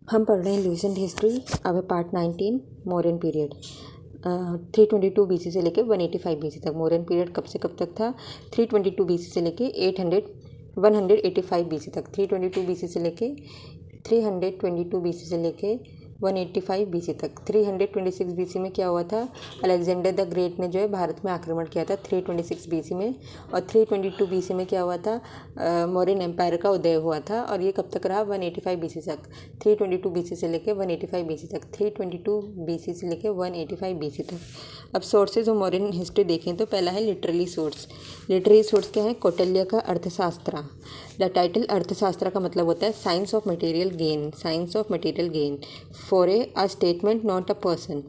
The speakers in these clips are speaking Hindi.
हम पढ़ रहे हैं ल्यूसेंट हिस्ट्री अब पार्ट 19 मौर्यन पीरियड 322 बीसी से लेके 185 बीसी तक। मौर्यन पीरियड कब से कब तक था? 322 बीसी से लेके 185 बीसी तक। 322 बीसी से लेके 322 बीसी से लेके 185 बीसी तक। 326 बीसी में क्या हुआ था? अलेक्जेंडर द ग्रेट ने जो है भारत में आक्रमण किया था 326 बीसी में। और 322 बीसी में क्या हुआ था? मौर्यन एम्पायर का उदय हुआ था। और ये कब तक रहा? 185 बीसी तक। 322 बीसी से लेके 185 बीसी तक। 322 बीसी से लेके 185 बीसी तक। अब सोर्सेज ऑफ मौर्यन हिस्ट्री देखें तो पहला है लिटरेरी सोर्स। लिटरेरी सोर्स क्या है? कौटिल्य का अर्थशास्त्र। द टाइटल अर्थशास्त्र का मतलब होता है science of material gain. Science of material gain for a statement not a person.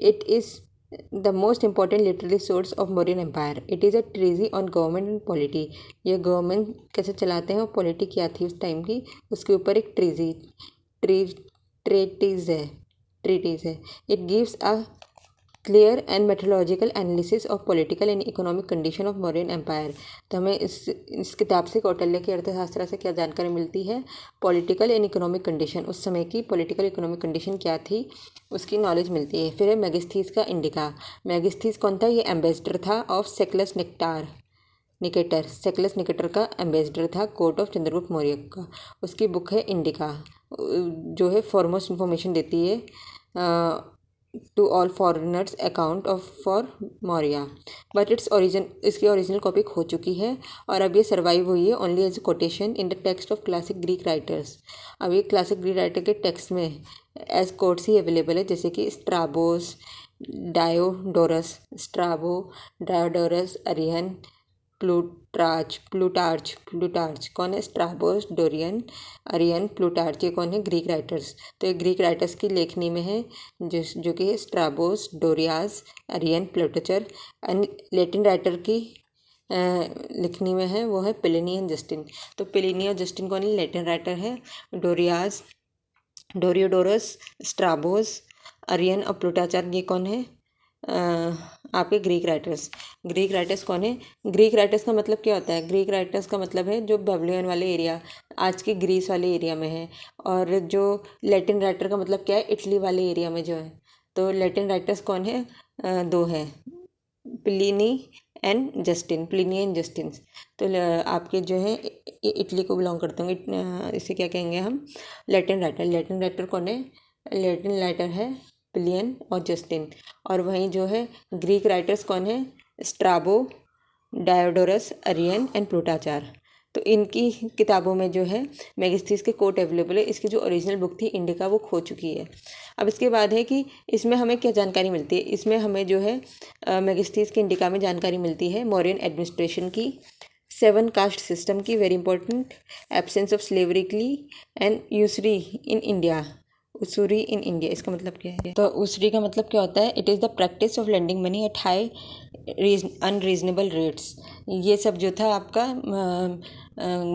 It is the most important literary source of Mauryan Empire. It is a treatise on government and polity. ये गवर्नमेंट कैसे चलाते हैं और पॉलिटी क्या थी उस टाइम की, उसके ऊपर एक ट्रेटीज है। It gives a clear and methodological analysis of political and economic condition of Mauryan empire. तो हमें इस किताब से कौटिल्य के अर्थशास्त्र से क्या जानकारी मिलती है? पॉलिटिकल एंड इकोनॉमिक कंडीशन, उस समय की पॉलिटिकल इकोनॉमिक कंडीशन क्या थी उसकी नॉलेज मिलती है। फिर है मेगिस्थीस का इंडिका। मेगिस्थीस कौन था? ये एम्बेसडर था ऑफ सेक्लस निकेटर। सेक्लस निकेटर का एम्बेसडर था कोर्ट ऑफ चंद्रगुप्त मौर्य का। उसकी बुक है इंडिका, जो है फॉरमोस्ट इन्फॉर्मेशन देती है to all foreigners account of for Maurya. But इसकी ओरिजिनल कॉपी खो चुकी है और अब ये सर्वाइव हुई है only as a quotation in the text of classic Greek writers. अब ये क्लासिक ग्रीक राइटर के टेक्स्ट में एज कोट्स ही अवेलेबल है, जैसे कि डायोडोरस, अरियन, प्लूटार्च कौन है? स्ट्राबोस, डोरियन, अरियन, प्लूटार्च, ये कौन है? Greek writers. तो ये ग्रीक राइटर्स की लेखनी में है जो कि स्ट्राबोस, डोरियास, अरियन, प्लूटार्च। एंड लैटिन राइटर की लिखनी में है वो है प्लिनी एंड जस्टिन। तो प्लिनी और जस्टिन कौन है? लैटिन राइटर है। डोरियोडोरस, स्ट्राबोस, अरियन और प्लूटार्च ये कौन है? आपके ग्रीक राइटर्स कौन है? ग्रीक राइटर्स का मतलब क्या होता है? ग्रीक राइटर्स का मतलब है जो बेबीलोन वाले एरिया, आज के ग्रीस वाले एरिया में है। और जो लैटिन राइटर का मतलब क्या है? इटली वाले एरिया में जो है। तो लैटिन राइटर्स कौन है? दो है, प्लिनी एंड जस्टिन। तो आपके जो है इटली को बिलोंग करते होंगे, इसे क्या कहेंगे हम? लैटिन राइटर कौन है? लैटिन राइटर है प्लियन और जस्टिन। और वहीं जो है ग्रीक राइटर्स कौन है? स्ट्राबो, डायोडोरस, अरियन एंड प्लूटार्च। तो इनकी किताबों में जो है मेगिस्थीस के कोट अवेलेबल है। इसकी जो ओरिजिनल बुक थी इंडिका वो खो चुकी है। अब इसके बाद है कि इसमें हमें क्या जानकारी मिलती है? इसमें हमें जो है मेगिस्थीस के इंडिका में जानकारी मिलती है मौर्यन एडमिनिस्ट्रेशन की, 7 कास्ट सिस्टम की, very important, absence of slavery की and usury in India. Usury in India, इसका मतलब क्या है? तो उसूरी का मतलब क्या होता है? It is the practice of lending money at high unreasonable rates. ये सब जो था आपका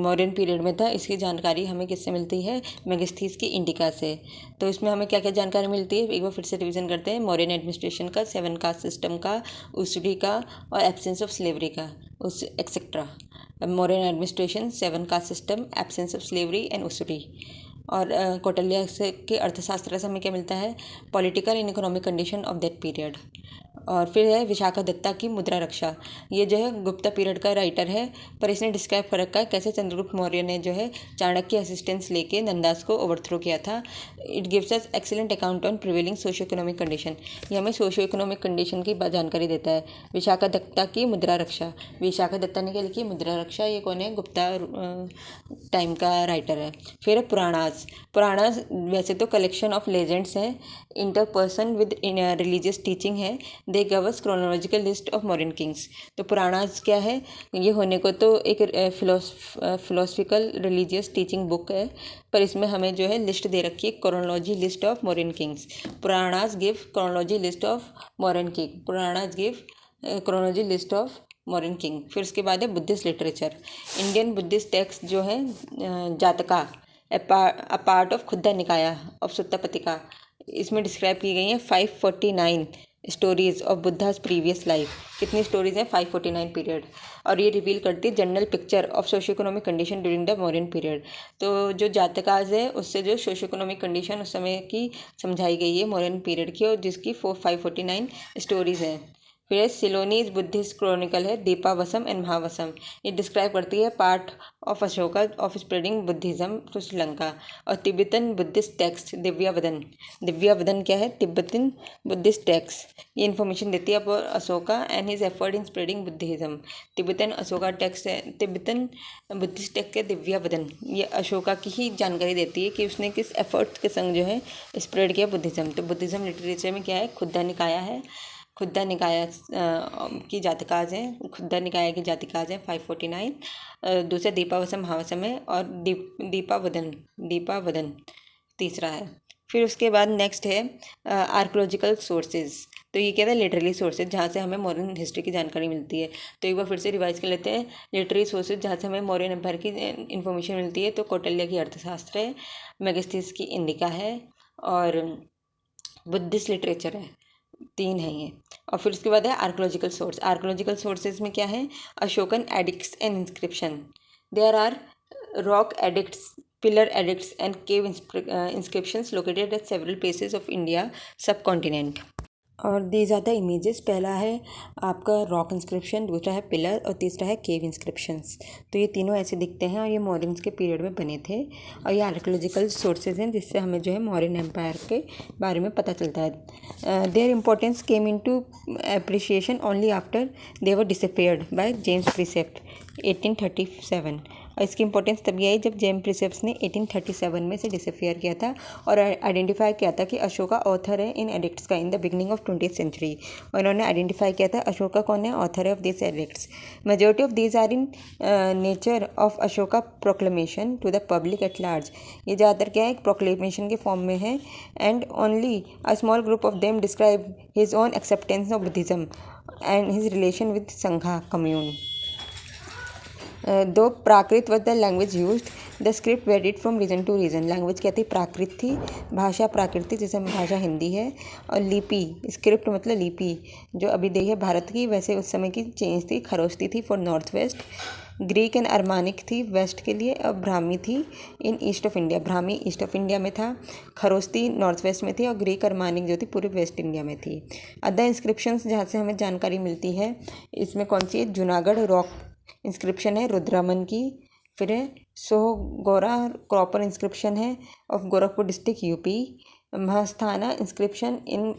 मौर्यन पीरियड में था। इसकी जानकारी हमें किससे मिलती है? मेगिस्थीस की इंडिका से। तो इसमें हमें क्या क्या जानकारी मिलती है? एक बार फिर से रिवीजन करते हैं। मौर्यन एडमिनिस्ट्रेशन का, 7 कास्ट सिस्टम का, उसूरी का और एब्सेंस ऑफ स्लेवरी का, उस etcetera. Mauryan administration, 7 caste system, absence of slavery and usury. और कौटिल्य से के अर्थशास्त्र से हमें क्या मिलता है? Political and economic condition of that period. और फिर है विशाखादत्ता की मुद्रा रक्षा। ये जो है गुप्ता पीरियड का राइटर है, पर इसने डिस्क्राइब कर रखा है कैसे चंद्रगुप्त मौर्य ने जो है चाणक्य असिस्टेंस लेके नंदास को ओवरथ्रो किया था। It gives us excellent account on prevailing socio economic condition. ये हमें सोशियो इकोनॉमिक कंडीशन की जानकारी देता है। विशाखादत्ता की मुद्रा रक्षा, विशाखादत्ता ने क्या लिखी? मुद्रा रक्षा। ये कौन है? गुप्ता टाइम का राइटर है। फिर पुराणास वैसे तो कलेक्शन ऑफ लेजेंड्स हैं, इंटरपर्सन विद रिलीजियस टीचिंग है। दे गवर्स chronological list of Mauryan Kings. तो पुराणास क्या है? ये होने को तो एक फिलोसफिकल रिलीजियस टीचिंग बुक है, पर इसमें हमें जो है लिस्ट दे रखी है, chronology list of Mauryan kings. Puranas give chronology list of Mauryan king. Puranas give chronology list of Mauryan king. फिर उसके बाद है Buddhist literature. Indian Buddhist text जो है Jataka, a part of Khuddaka Nikaya of Sutta Pitaka, इसमें डिस्क्राइब की गई है 549 stories of Buddha's previous life. कितनी स्टोरीज हैं? 549 पीरियड। और ये रिवील करती है general picture of socio economic condition during the Mauryan period. तो जो जातकाज है उससे जो सोशो इकोनॉमिक कंडीशन उस समय की समझाई गई है मौर्यन पीरियड की, और जिसकी 549 स्टोरीज हैं। फिर सिलोनीज बुद्धिस्ट क्रॉनिकल है दीपावसम एंड महावसम। ये डिस्क्राइब करती है part of Ashoka of spreading Buddhism to Sri Lanka. और Tibetan Buddhist text Divyavadana. Divyavadana क्या है? Tibetan Buddhist text. ये इन्फॉर्मेशन देती है अब Ashoka and his effort in spreading Buddhism. Tibetan Ashoka text है, तिब्बतन बुद्धिस्ट टेक्स्ट है दिव्यावदन। ये अशोका की ही जानकारी देती है कि उसने किस एफर्ट के संग जो है स्प्रेड किया बुद्धिज्म। तो बुद्धिज्म लिटरेचर में क्या है? खुद्दा निकाया है, खुद्दा निकाया की जातिकाज हैं, खुद्दा निकाय की जातिकाज हैं 549। दूसरा दीपावसम महावसम है, और दीपावदन तीसरा है। फिर उसके बाद नेक्स्ट है आर्कोलॉजिकल सोर्सेज। तो ये क्या था? लिटरेरी सोर्सेज, जहाँ से हमें मॉडर्न हिस्ट्री की जानकारी मिलती है। तो एक बार फिर से रिवाइज कर लेते हैं। लिटरेरी सोर्सेज जहाँ से हमें मौर्यन एम्पायर की इन्फॉर्मेशन मिलती है, तो कौटिल्य की अर्थशास्त्र है, मेगास्थनीज की इंडिका है, और बुद्धिस्ट लिटरेचर है। 3 है ये। और फिर उसके बाद है आर्कोलॉजिकल सोर्स। आर्कोलॉजिकल सोर्सेज में क्या है? Ashokan edicts and inscription. There are rock edicts, pillar edicts and cave inscriptions located at several places of India subcontinent. और दीज आर द इमेजेस। पहला है आपका रॉक इंस्क्रिप्शन, दूसरा है पिलर, और तीसरा है केव इंस्क्रिप्शंस। तो ये तीनों ऐसे दिखते हैं, और ये मौर्यंस के पीरियड में बने थे। और ये आर्कोलॉजिकल सोर्सेज हैं, जिससे हमें जो है मौर्यन एम्पायर के बारे में पता चलता है। Their importance came in to appreciation only after they were disappeared by James Prinsep 1837। और इसकी इंपॉर्टेंस तभी आई जब जेम्स प्रिसेप्स ने 1837 में से डिसअपियर किया था, और आइडेंटिफाई किया था कि अशोका ऑथर है इन एडिक्ट्स का in the beginning of 20th century. और इन्होंने आइडेंटिफाई किया था अशोका कौन है, ऑथर है of this edicts. Majority of these are in nature of Ashoka proclamation to the public at large. ये ज़्यादातर क्या है? एक प्रोक्लेमेशन के फॉर्म में है। And only a small group of them describe his own acceptance of Buddhism and his relation with Sangha commune. Though Prakrit was the language used, the script varied from region to region. Language क्या थी? प्राकृत थी, भाषा प्राकृत थी, जैसे भाषा हिंदी है। और लिपि, स्क्रिप्ट मतलब लिपि, जो अभी देखिए भारत की, वैसे उस समय की चेंज थी। खरोस्ती थी for north west, Greek and Aramaic थी वेस्ट के लिए, और ब्राह्मी थी in east of India. Brahmi east of India में था, खरोस्ती नॉर्थ वेस्ट में थी, और ग्रीक अरमानिक जो थी पूरे वेस्ट इंडिया में थी। अदर इंस्क्रिप्शंस जहाँ से हमें जानकारी मिलती है, इसमें कौन सी है? जूनागढ़ रॉक इंस्क्रिप्शन है रुद्रमन की। फिर है सोहगोरा क्रॉपर इंस्क्रिप्शन है of Gorakhpur district UP. Mahasthana inscription in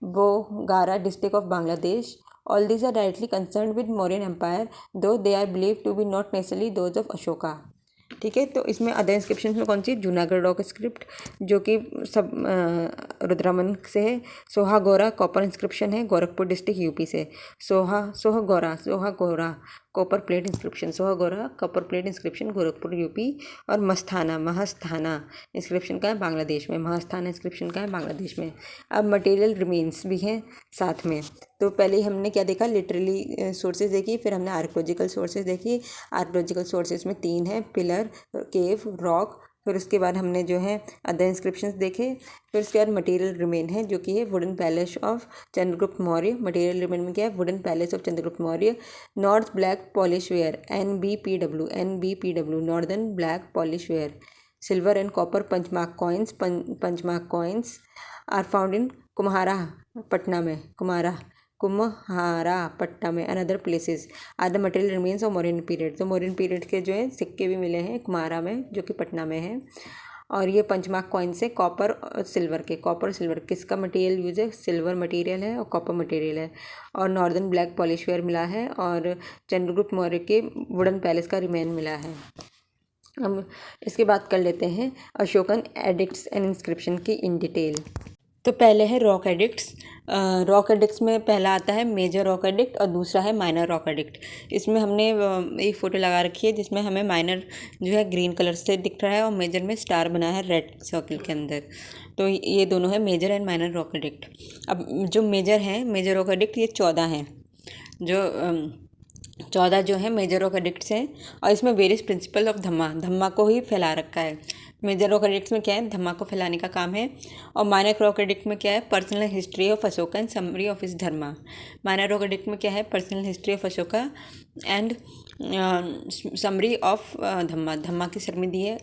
Bogura district of Bangladesh. All these are directly concern with Mauryan empire, though they are believe to be not necessarily those of Ashoka. ठीक है, तो इसमें अदर इंस्क्रिप्शन में कौन सी? जूनागढ़ रॉक स्क्रिप्ट, जो कि सब रुद्रमन से है। सोहागोरा कॉपर इंस्क्रिप्शन है गोरखपुर डिस्ट्रिक्ट यूपी से। Sohgaura copper plate inscription, Sohgaura copper plate inscription Gorakhpur UP. और महस्थाना इंस्क्रिप्शन का है बांग्लादेश में। महस्थाना इंस्क्रिप्शन का है बांग्लादेश में। अब मटेरियल रिमेन्स भी हैं साथ में। तो पहले हमने क्या देखा? लिटरली सोर्सेज देखी, फिर हमने आर्कोलॉजिकल सोर्सेज देखी। आर्कोलॉजिकल सोर्सेज में 3 है, पिलर, केव, रॉक। फिर उसके बाद हमने जो है अदर इंस्क्रिप्शंस देखे। फिर उसके बाद मटेरियल रिमेन है, जो कि है wooden palace of Chandragupta Maurya. Material remain में क्या है? Wooden palace of Chandragupta Maurya. North black polish ware NBPW northern black polish ware. Silver and copper punch mark coins are found in Kumhrar Patna में and other places are the material remains of Mauryan period. तो मौर्यन पीरियड के जो है सिक्के भी मिले हैं कुम्हारा में, जो कि पटना में है। और ये पंचमार्क कॉइन्स है कॉपर और सिल्वर के। कॉपर और सिल्वर किसका मटेरियल यूज है? सिल्वर मटेरियल है और कॉपर मटेरियल है। और नॉर्दर्न ब्लैक पॉलिशवेयर मिला है, और चंद्रगुप्त मौर्य के वुडन पैलेस का रिमेन मिला है। हम इसके बाद कर लेते हैं अशोकन एडिक्ट्स एंड इंस्क्रिप्शन की इन डिटेल। तो पहले है रॉक एडिक्ट्स। रॉक एडिक्ट्स में पहला आता है मेजर रॉक एडिक्ट, और दूसरा है माइनर रॉक एडिक्ट। इसमें हमने एक फ़ोटो लगा रखी है, जिसमें हमें माइनर जो है ग्रीन कलर से दिख रहा है, और मेजर में स्टार बना है रेड सर्कल के अंदर। तो ये दोनों है major and minor rock edict. अब जो मेजर हैं, मेजर रॉक एडिक्ट, ये 14 हैं। जो 14 जो है मेजर रॉक एडिक्ट्स हैं, और इसमें वेरियस प्रिंसिपल ऑफ धम्मा को ही फैला रखा है। मेजर रॉक एडिक्ट्स में क्या है, धम्मा को फैलाने का काम है। और माइनर रॉक एडिक्ट में क्या है, personal history of Ashoka and summary of his Dharma. Minor rock edict में क्या है, personal history of Ashoka and summary of Dhamma. Dhamma की सरमी दी है,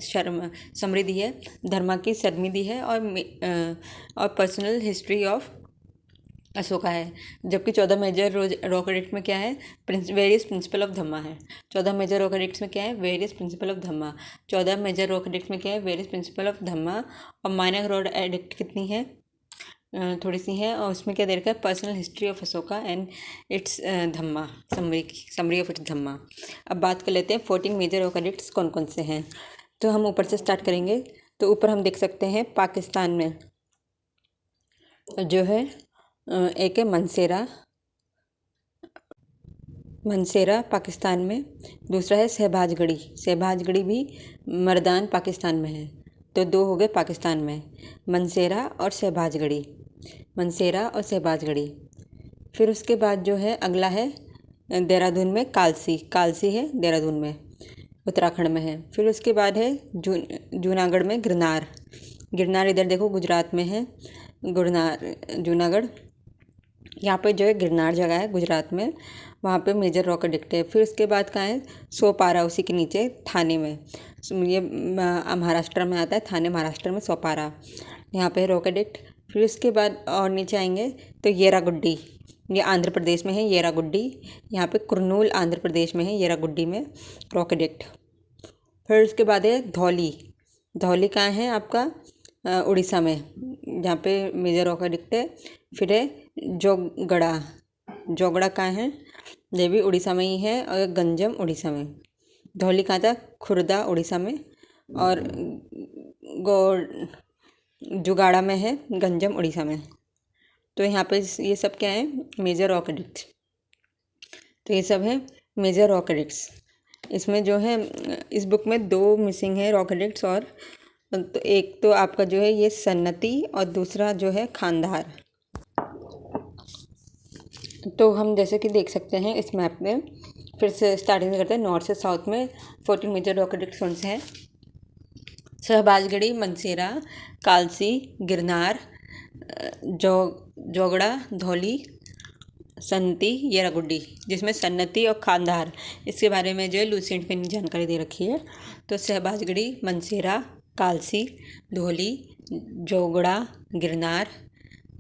समरी दी है, धर्मा की सरमी दी है, और पर्सनल हिस्ट्री ऑफ अशोका है। जबकि 14 मेजर रॉक एडिक्ट में क्या है, वेरियस प्रिंसिपल ऑफ धम्मा है। 14 मेजर रॉक एडिक्ट्स में क्या है, various principle of Dhamma. 14 major rock edict में क्या है, वेरियस प्रिंसिपल ऑफ धम्मा। और माइनर रॉक एडिक्ट कितनी है, थोड़ी सी है, और उसमें क्या दे रखा है, personal history of Ashoka and its Dhamma, summary of its Dhamma. अब बात कर लेते हैं 14 मेजर रॉक एडिक्ट्स कौन कौन से हैं। तो हम ऊपर से स्टार्ट करेंगे। तो ऊपर हम देख सकते हैं पाकिस्तान में जो है एक है मनसेरा पाकिस्तान में। दूसरा है शहबाजगढ़ी भी मर्दान पाकिस्तान में है। तो दो हो गए पाकिस्तान में, मनसेरा और शहबाजगढ़ी। फिर उसके बाद जो है अगला है देहरादून में कालसी है, देहरादून में, उत्तराखंड में है। फिर उसके बाद है जूनागढ़ में गिरनार इधर देखो गुजरात में है, जूनागढ़, यहाँ पे जो है गिरनार जगह है गुजरात में, वहाँ पे मेजर रॉक एडिक्ट है। फिर उसके बाद कहाँ है, सोपारा, उसी के नीचे थाने में, ये महाराष्ट्र में आता है, थाने महाराष्ट्र में, सोपारा, यहाँ पे रॉक एडिक्ट। फिर उसके बाद और नीचे आएंगे तो येरागुड्डी, ये आंध्र प्रदेश में है, येरागुड्डी, यहाँ पे कुरनूल आंध्र प्रदेश में है, येरागुड्डी में रॉक एडिक्ट। फिर उसके बाद है धौली कहाँ है आपका, उड़ीसा में, जहाँ पे मेजर रॉक एडिक्ट है। फिर है जोगड़ा कहाँ है, ये भी उड़ीसा में ही है, और गंजम उड़ीसा में। धौली कहाँ था, खुर्दा उड़ीसा में, और जुगाड़ा में है, गंजम उड़ीसा में। तो यहाँ पे ये सब क्या है, मेजर रॉक एडिक्ट्स। तो ये सब है मेजर रॉक एडिक्ट्स। इसमें जो है इस बुक में 2 मिसिंग है रॉक एडिक्ट्स, और तो एक तो आपका जो है ये सन्नती, और दूसरा जो है खानदार। तो हम जैसे कि देख सकते हैं इस मैप में, फिर से स्टार्टिंग करते हैं नॉर्थ से साउथ में 14 मेजर रॉक एडिक्ट्स कौन से हैं, शहबाजगढ़ी, मनसेरा, कालसी, गिरनार, जोगड़ा, धौली, सन्नती, येरागुड्डी, जिसमें सन्नती और खानदार इसके बारे में जो है लूसेंट में जानकारी दे रखी है। तो शहबाजगढ़ी, मनसेरा, कालसी, धौली, जोगड़ा, गिरनार,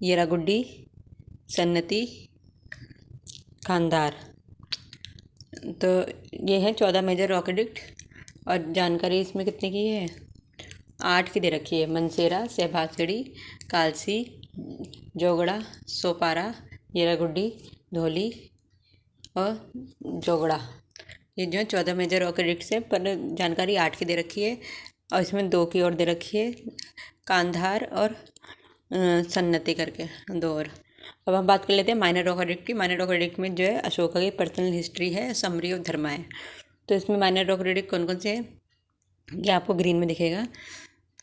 येरागुड्डी, सन्नती, खानदार। तो ये है 14 मेजर रॉक एडिक्ट, और जानकारी इसमें कितने की है, 8 की दे रखी है। मनसेरा, शहबाजगढ़ी, कालसी, जोगड़ा, सोपारा, येरागुड्डी, धौली और जोगड़ा, ये जो 14 मेजर रॉक एडिक्ट्स है, पर जानकारी 8 की दे रखी है, और इसमें 2 की और दे रखी है, कांधार और सन्नती करके 2 और। अब हम बात कर लेते हैं माइनर रॉक एडिक्ट की। माइनर रॉक एडिक्ट में जो है अशोका की पर्सनल हिस्ट्री है, समरी ऑफ धर्मा है। तो इसमें माइनर रॉक एडिक्ट कौन कौन से हैं, ये आपको ग्रीन में दिखेगा।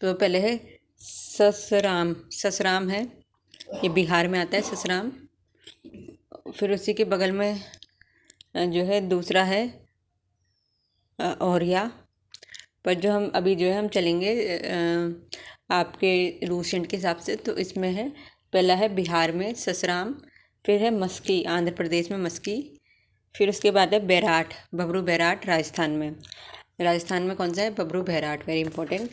तो पहले है ससराम है, ये बिहार में आता है ससराम। फिर उसी के बगल में जो है दूसरा है औरिया, पर जो हम अभी जो है हम चलेंगे आपके रूसेंट के हिसाब से। तो इसमें है, पहला है बिहार में ससराम, फिर है मस्की, आंध्र प्रदेश में मस्की। फिर उसके बाद है बैराट, बबरू बैराट, राजस्थान में कौन सा है, बबरू बैराट, वेरी इंपॉर्टेंट,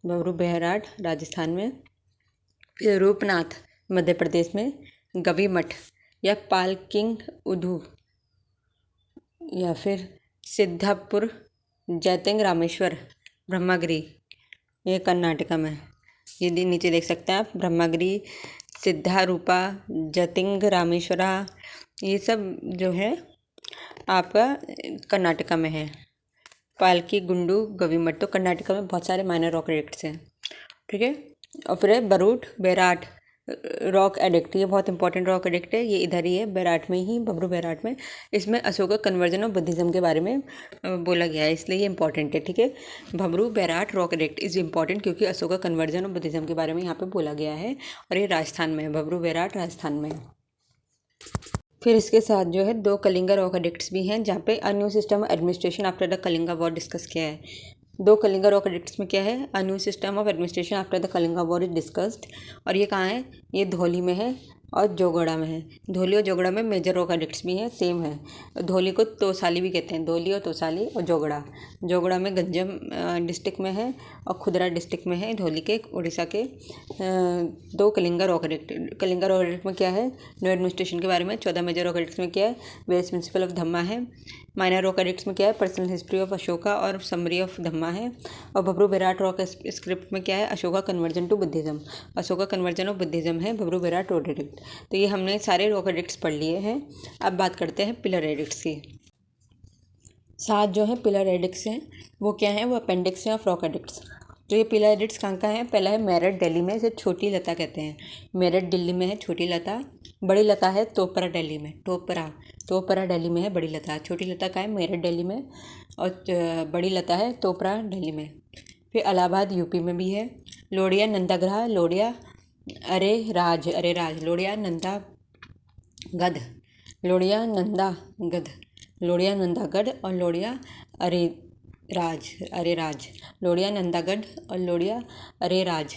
बबरू बैराट राजस्थान में। फिर रूपनाथ मध्य प्रदेश में, गवी मठ या पालकिंग उधू, या फिर सिद्धापुर, जैतिंग रामेश्वर, ब्रह्मगिरी, ये कर्नाटका में। ये नीचे देख सकते हैं आप, ब्रह्मगिरी, सिद्धारूपा, जतिंग रामेश्वरा, ये सब जो है आपका कर्नाटका में है। पालकी गुंडू, गवीमठ, तो कर्नाटका में बहुत सारे माइनर रॉक एडिक्ट्स हैं, ठीक है। और फिर है बरूट बैराट रॉक एडिक्ट, ये बहुत इंपॉर्टेंट रॉक एडिक्ट है, ये इधर ही है, बैराट में ही, बबरू बैराट में। इसमें अशोका कन्वर्जन ऑफ बुद्धिज़्म के बारे में बोला गया है, इसलिए ये इंपॉर्टेंट है, ठीक है। Bhabru Bairat rock edict is important क्योंकि अशोका कन्वर्जन ऑफ बुद्धिज़्म के बारे में यहाँ पे बोला गया है, और ये राजस्थान में है, बबरू बैराट राजस्थान में। फिर इसके साथ जो है 2 कलिंगा रॉक एडिक्ट्स भी हैं, जहाँ पे a new system administration after the Kalinga war discuss किया है। दो कलिंगा रॉक एडिक्ट्स में क्या है, a new system of administration after the Kalinga war is discussed. और ये कहाँ है, ये धौली में है और जोगड़ा में है। धौली और जोगड़ा में मेजर रॉक एडिक्ट्स भी हैं, सेम है। धौली को तोसाली भी कहते हैं, धौली और तोसाली और जोगड़ा। जोगड़ा में गंजम डिस्ट्रिक्ट में है और खुदरा डिस्ट्रिक्ट में है, धौली के उड़ीसा के। दो Kalinga rock edict. Kalinga rock edict में क्या है, न्यू एडमिनिस्ट्रेशन के बारे में। 14 मेजर रॉक एडिक्ट्स में क्या है, बेस प्रिंसिपल ऑफ धम्मा है। माइनर रॉक एडिक्ट्स में क्या है, पर्सनल हिस्ट्री ऑफ अशोका और समरी ऑफ धम्मा है। और बब्रू बेराट रॉक स्क्रिप्ट में क्या है, Ashoka conversion to Buddhism. Ashoka conversion of Buddhism है बब्रू बेराट रॉक एडिक्ट। तो ये हमने सारे रॉक एडिक्ट्स पढ़ लिए हैं। अब बात करते हैं पिलर एडिक्ट्स की। 7 जो है पिलर एडिक्ट्स हैं, वो क्या है, वो अपेंडिक्स हैं ऑफ रॉक एडिक्ट्स। तो ये पिलर एडिक्ट्स कहाँ कहाँ हैं, पहला है मेरठ दिल्ली में, इसे छोटी लता कहते हैं। मेरठ दिल्ली में है छोटी लता। बड़ी लता है टोपरा दिल्ली में, टोपरा दिल्ली में है बड़ी लता। छोटी लता कहाँ है, मेरठ दिल्ली में, और बड़ी लता है टोपरा दिल्ली में। फिर इलाहाबाद यूपी में भी है। लोडिया नंदाग्रह, लोडिया अरे राज, लोडिया नंदागढ़, लोडिया नंदागढ़ और लोडिया अरे राज, लोडिया नंदागढ़ और लोडिया अरे राज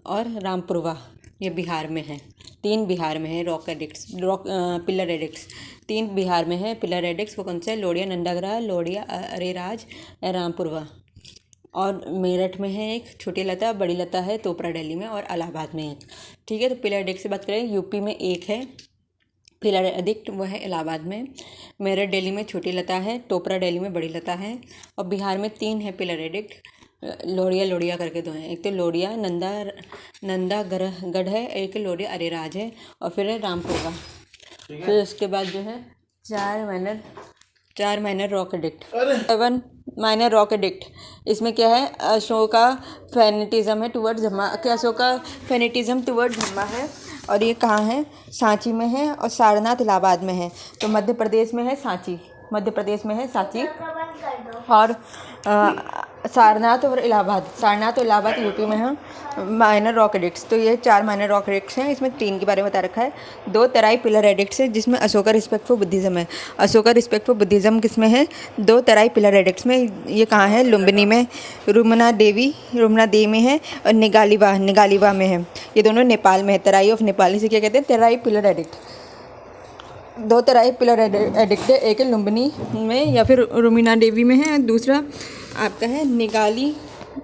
और रामपुरवा, ये बिहार में है। 3 बिहार में है पिलर एडिक्ट्स। 3 बिहार में है पिलर एडिक्ट्स। वो कौन से, लोडिया नंदागढ़, लोडिया अरे राज, रामपुरवा। और मेरठ में है एक छोटी लता, बड़ी लता है टोपरा दिल्ली में, और इलाहाबाद में एक। ठीक है, तो पिलर एडिक्ट से बात करें, यूपी में एक है पिलर एडिक्ट, वो है इलाहाबाद में। मेरठ दिल्ली में छोटी लता है, टोपरा दिल्ली में बड़ी लता है। और बिहार में 3 है पिलर एडिक्ट, लोडिया करके 2 हैं। एक तो लोडिया नंदागढ़ है, एक लोडिया अरेराज है, और फिर है रामपुरवा। फिर उसके बाद जो है 4 minor rock addict. 7 minor rock addict. इसमें क्या है, अशोका फेनेटिज्म है टुवर्ड्स धम्मा, अशोका फेनेटिज्म टुवर्ड्स धम्मा है। और ये कहाँ है, सांची में है, और सारनाथ इलाहाबाद में है। तो मध्य प्रदेश में है सांची, और सारनाथ और इलाहाबाद यूपी में है माइनर रॉक एडिक्ट्स। तो ये 4 माइनर रॉक एडिक्ट्स हैं। इसमें 3 के बारे में बता रखा है। 2 तराई पिलर एडिक्ट्स है, जिसमें अशोका रिस्पेक्ट फॉर बुद्धिज्म है। अशोका रिस्पेक्ट फॉर बुद्धिज्म किस में है, 2 तराई पिलर एडिक्ट्स में। ये कहाँ है, लुम्बिनी में, रुमना देवी में है, और निगालीवा में है। ये दोनों नेपाल में है। तराई ऑफ नेपाल, इसे क्या कहते हैं, तराई पिलर एडिक्ट। 2 तराई पिलर एडिक्ट है, एक है लुम्बिनी में या फिर रुमिना देवी में है, दूसरा आपका है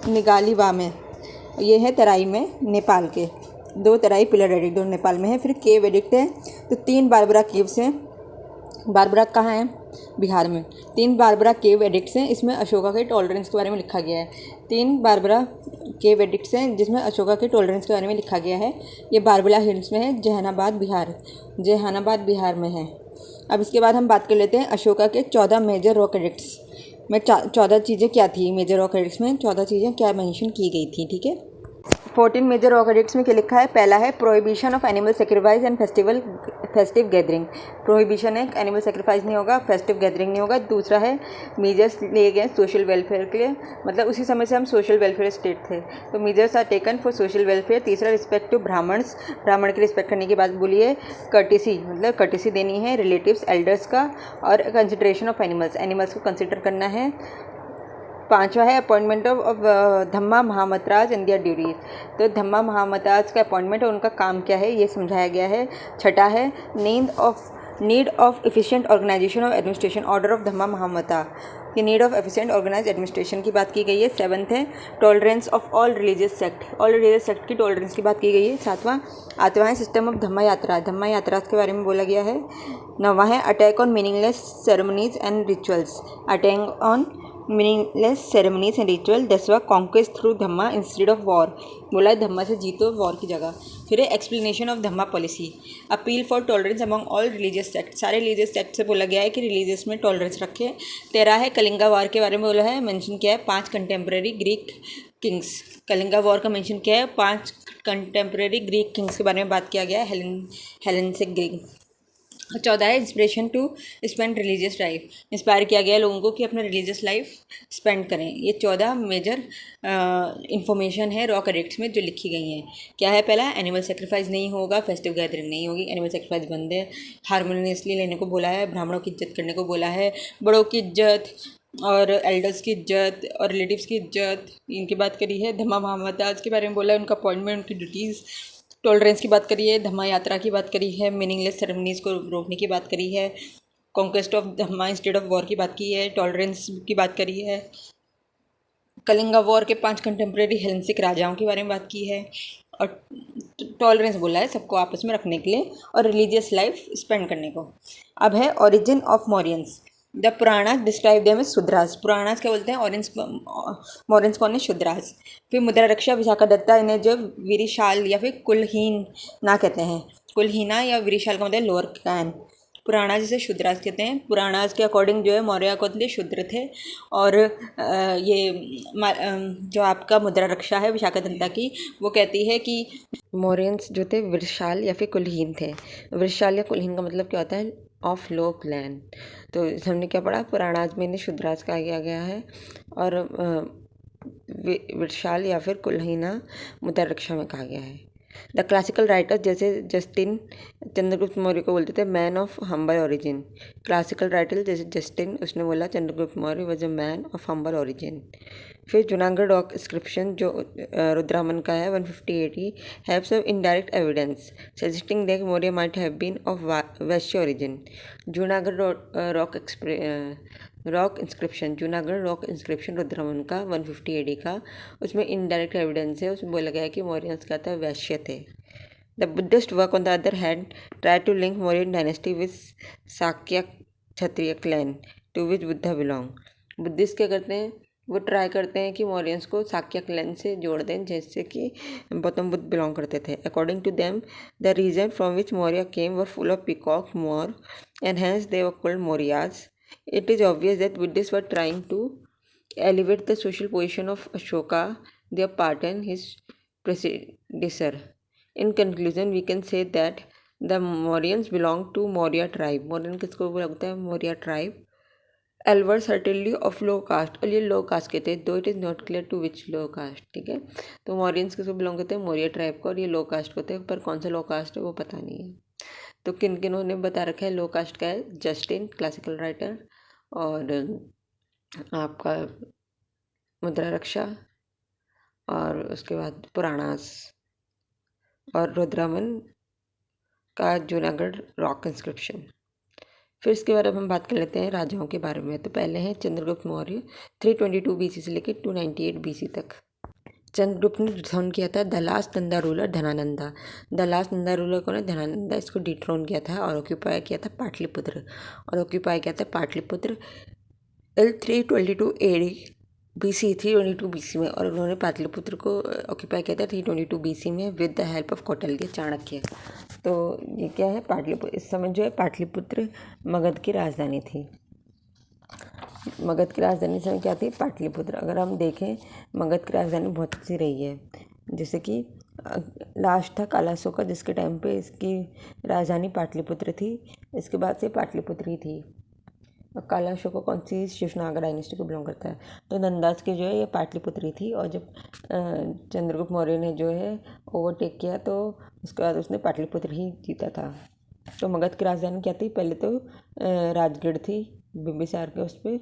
निगालीवा में, ये है तराई में नेपाल के। 2 तराई पिलर एडिक्ट, 2 नेपाल में है। फिर केव एडिक्ट है, तो 3 बारबरा केव्स हैं। बारबरा कहाँ है, बिहार में। 3 बारबरा केव एडिक्ट्स हैं। इसमें अशोका के टॉलरेंस के बारे में लिखा गया है। 3 बारबरा केव एडिक्ट्स हैं, जिसमें अशोका के टॉलरेंस के बारे में लिखा गया है। ये बारबला हिल्स में है, जहानाबाद बिहार में है। अब इसके बाद हम बात कर लेते हैं अशोका के 14 मेजर रॉक एडिक्ट्स में। 14 चीज़ें क्या थी मेजर रॉक एडिक्ट्स में, 14 चीज़ें क्या मेंशन की गई थी। ठीक है, 14 मेजर रॉक एडिक्ट्स में क्या लिखा है, पहला है prohibition of animal sacrifice and festive gathering. Prohibition है, एनिमल सेक्रीफाइस नहीं होगा, फेस्टिव गैदरिंग नहीं होगा। दूसरा है मेजर्स लिए गए सोशल वेलफेयर के लिए, मतलब उसी समय से हम सोशल वेलफेयर स्टेट थे, तो measures are taken for social welfare. तीसरा रिस्पेक्ट टू ब्राह्मण की रिस्पेक्ट करने की बात बोली है। कर्टिसी, मतलब कर्टिसी देनी है रिलेटिव्स एल्डर्स का, और कंसिडरेशन ऑफ एनिमल्स को कंसिडर करना है। 5वां है appointment of Dhamma Mahamatras in their duties. तो धम्मा महामतराज का अपॉइंटमेंट और उनका काम क्या है, ये समझाया गया है। 6ठा है need of efficient organisation of administration, order of Dhamma Mahamata की need of efficient organise administration की बात की गई है। 7th है tolerance of all religious sect की टॉलरेंस की बात की गई है। 8वां है सिस्टम ऑफ धम्मा यात्रा के बारे में बोला गया है। 9वां है attack on meaningless ceremonies and rituals, 10वां conquest through Dhamma instead of war, बोला है धम्मा से जीतो वॉर की जगह। फिर है explanation of Dhamma policy, appeal for tolerance among all religious sect, सारे रिलीजियस सेक्ट से बोला गया है कि रिलीजियस में टॉलरेंस रखें। 13 है कलिंगा वॉर के बारे में बोला है, मेंशन किया है 5 contemporary Greek Kings. Kalinga war का मेंशन किया है, 5 कंटेम्प्रेरी ग्रीक किंग्स के बारे में बात किया गया है, हेलेन से ग्रीक। 14 है inspiration to spend religious life, inspire किया गया लोगों को कि अपना रिलीजियस लाइफ स्पेंड करें। ये 14 मेजर इंफॉर्मेशन है रॉक एडिक्ट्स में जो लिखी गई हैं। क्या है, पहला एनिमल सेक्रीफाइस नहीं होगा, फेस्टिव गैदरिंग नहीं होगी, एनिमल सेक्रीफाइस बंद है, हारमोनियसली लेने को बोला है, ब्राह्मणों की इज्जत करने को बोला है, बड़ों की इज्जत, और एल्डर्स की इज्जत और रिलेटिव्स की इज्जत, इनकी बात करी है। धम्मा महामदाज के बारे में बोला है, उनका अपॉइंटमेंट, उनकी ड्यूटीज़। टॉलरेंस की बात करी है, धम्मा यात्रा की बात करी है, मीनिंगलेस सेरेमनीज को रोकने की बात करी है। Conquest of Dhamma instead of war की बात की है। टॉलरेंस की बात करी है। कलिंगा वॉर के 5 कंटेम्प्रेरी हेलेनिस्टिक राजाओं के बारे में बात की है। और टॉलरेंस बोला है सबको आपस में रखने के लिए और रिलीजियस लाइफ स्पेंड करने को। अब है origin of Mauryans. The Puranas describe them as Shudras. Puranas क्या बोलते हैं? मौर्यंस कौन है? शूद्रास। फिर मुद्रा रक्षा विशाखादत्ता, इन्हें जो वीरशाल या फिर कुलहीन ना कहते हैं। कुलहीना या वीरशाल का मतलब लोअर कैन। पुराणास जिसे शूद्रास कहते हैं। पुराणास के अकॉर्डिंग जो है मौर्य कौन थे? शूद्र थे। और जो आपका मुद्रा रक्षा है विशाखादत्ता की, वो कहती है कि मौर्यंस जो थे विशाल या फिर कुलहीन थे। विशाल या कुलहीन का मतलब क्या होता है? Of low clan. तो हमने क्या पढ़ा? पुराणाज में इन्हें शूद्राज कहा गया है और विशाल या फिर कुलहीना मुद्रा रक्षा में कहा गया है। द क्लासिकल राइटर्स जैसे जस्टिन, चंद्रगुप्त मौर्य को बोलते थे man of humble origin. Classical writer जैसे जस्टिन, उसने बोला Chandragupta Maurya was a man of humble origin. फिर जूनागढ़ रॉक इंस्क्रिप्शन जो रुद्रामन का है 150 AD have some indirect evidence suggesting that Maurya might have been of Vaishya origin. Junagadh rock inscription, Junagadh rock inscription Rudraman का 150 AD का, उसमें इनडायरेक्ट एविडेंस है। उसमें बोला गया है कि मौर्यंस क्या था? वैश्य थे। The Buddhist work on the other hand try to link Mauryan dynasty with Shakya Kshatriya clan to which Buddha belong. Buddhist क्या करते हैं? वो ट्राई करते हैं कि मौर्यंस को शाक्य क्लैन से जोड़ दें जैसे कि गौतम बुद्ध बिलोंग करते थे। According to them the region from which Maurya came were full of peacock मोर and hence they were called Mauryas. It is obvious that Buddhists were trying to elevate the social position of Ashoka, their partner, his predecessor. In conclusion, we can say that the Mauryans belong to Maurya tribe. Mauryan किसको बोलते हैं? Maurya tribe. All were certainly of low caste, और ये लो कास्ट के थे, though it is not clear to which low caste. ठीक है, तो मौर्यंस किसको बिलोंग करते हैं? मौर्य ट्राइब को, और ये लो कास्ट को थे, पर कौन सा लो कास्ट है वो पता नहीं है। तो किन किन ने बता रखा है लो कास्ट का है? जस्टिन क्लासिकल राइटर, और आपका मुद्रा रक्षा, और उसके बाद पुराणास, और रुद्रमन का जूनागढ़ रॉक इंस्क्रिप्शन। फिर इसके बाद अब हम बात कर लेते हैं राजाओं के बारे में। तो पहले हैं चंद्रगुप्त मौर्य 322 BC से लेकर 298 BC तक। चंद्रगुप्त ने डिथ्रोन किया था the last Nanda ruler Dhanananda. The last Nanda ruler कौन है? धनानंदा। इसको डिथ्रोन किया था और ऑक्यूपाई किया था पाटलिपुत्र, और ऑक्यूपाई किया था पाटलिपुत्र 322 AD BC, 322 BC में, और उन्होंने पाटलिपुत्र को ऑक्यूपाई किया था 322 BC में with the help of Kautilya Chanakya. तो ये क्या है? पाटलिपुत्र इस समय जो है पाटलिपुत्र मगध की राजधानी थी। मगध की राजधानी समय क्या थी? पाटलिपुत्र। अगर हम देखें मगध की राजधानी बहुत सी रही है, जैसे कि लास्ट था कालाशोका जिसके टाइम पे इसकी राजधानी पाटलिपुत्र थी। इसके बाद से पाटलिपुत्र ही थी। और कालाशोका कौन सी? शिशुनागा डायनेस्टी को बिलोंग करता है। तो नंदास की जो है ये पाटलिपुत्र ही थी, और जब चंद्रगुप्त मौर्य ने जो है ओवरटेक किया तो उसके बाद उसने पाटलिपुत्र ही जीता था। तो मगध की राजधानी क्या थी? पहले तो राजगढ़ थी बिम्बिसार के उस पर,